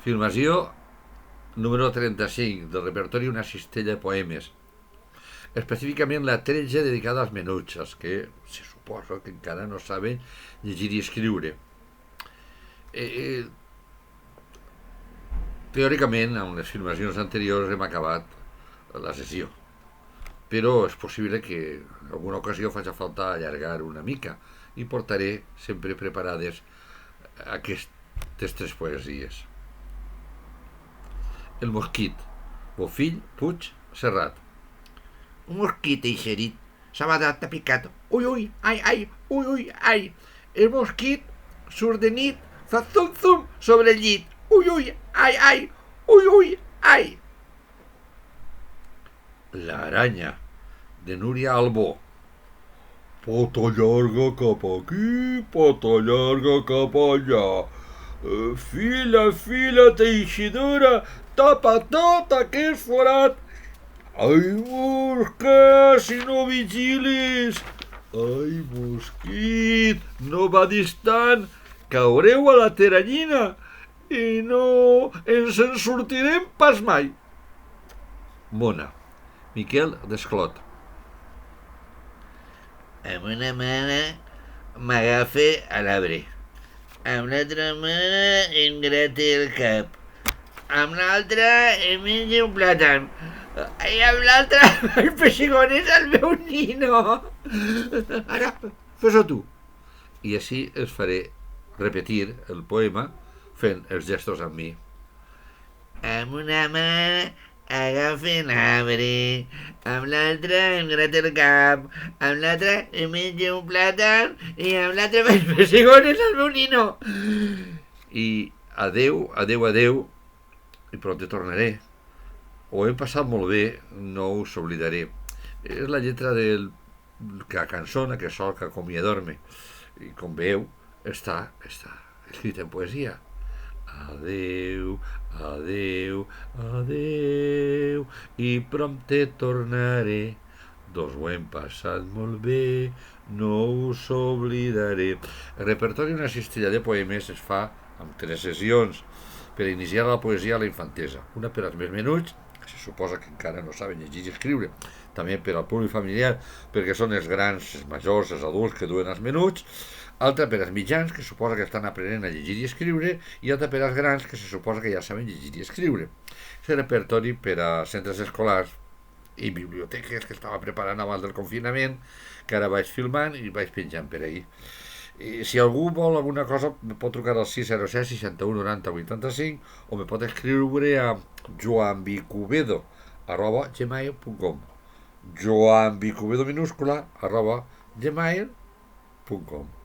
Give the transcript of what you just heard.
Filmació número 35 del repertori Una cistella de poemes, específicament la 13 dedicada als menuts, els que se suposa que encara no saben llegir i escriure. Teòricament, amb les filmacions anteriors hem acabat la sessió, però és possible que en alguna ocasió faci falta allargar una mica i portaré sempre preparades aquestes 3 poesies. El mosquit, Bofill, Puig, Serrat. Un mosquit eixerit s'ha badat, t'ha picat. Ui, ui, ai, ai, ui, ui, ai. El mosquit surt de nit, fa zum-zum sobre el llit. Ui, ui, ai, ai, ui, ui, ai. L'aranya, de Núria Albó. Pota llarga cap aquí, pota llarga cap allà. Fila, fila teixidora, tapa tot aquest forat. Ai, mosca, si no vigilis! Ai, mosquit, no badis tant, caureu a la teranyina i no ens en sortirem pas mai. Mona, Miquel Desclot. Amb una mà m'agafa a l'arbre, amb l'altra mà em grata el cap, amb l'altra em menja un plàtan, i amb l'altra el pessigones al meu nino. Ara, fes-ho tu. I així els faré repetir el poema fent els gestos amb mi. Amb una mà agafa l'arbre, amb l'altra em grata el cap, amb l'altra em menja un plàtan i amb l'altra els pessigones al meu nino. I adeu, adeu, adeu, i pront tornaré. Ho hem passat molt bé, no us oblidaré. És la lletra de la cançó que sol que acomiadar-me. I com veieu, està escrita en poesia. Adeu, adeu, adeu, i prompte tornaré. Dos ho hem passat molt bé, no us oblidaré. El repertori Una cistella de poemes es fa amb 3 sessions per iniciar la poesia a la infantesa. Una per als més menuts, que se suposa que encara no saben llegir i escriure, també per al públic familiar, perquè són els grans, els majors, els adults que duen els menuts, altra per als mitjans, que suposa que estan aprenent a llegir i escriure, i altra per als grans, que se suposa que ja saben llegir i escriure. És el repertori per a centres escolars i biblioteques que estava preparant abans del confinament, que ara vaig filmant i vaig penjant per ahir. I si algú vol alguna cosa, me pot trucar al 607 61 90 85 o me pot escriure a joanbicubedo@gmail.com joanbicubedo minúscula @gmail.com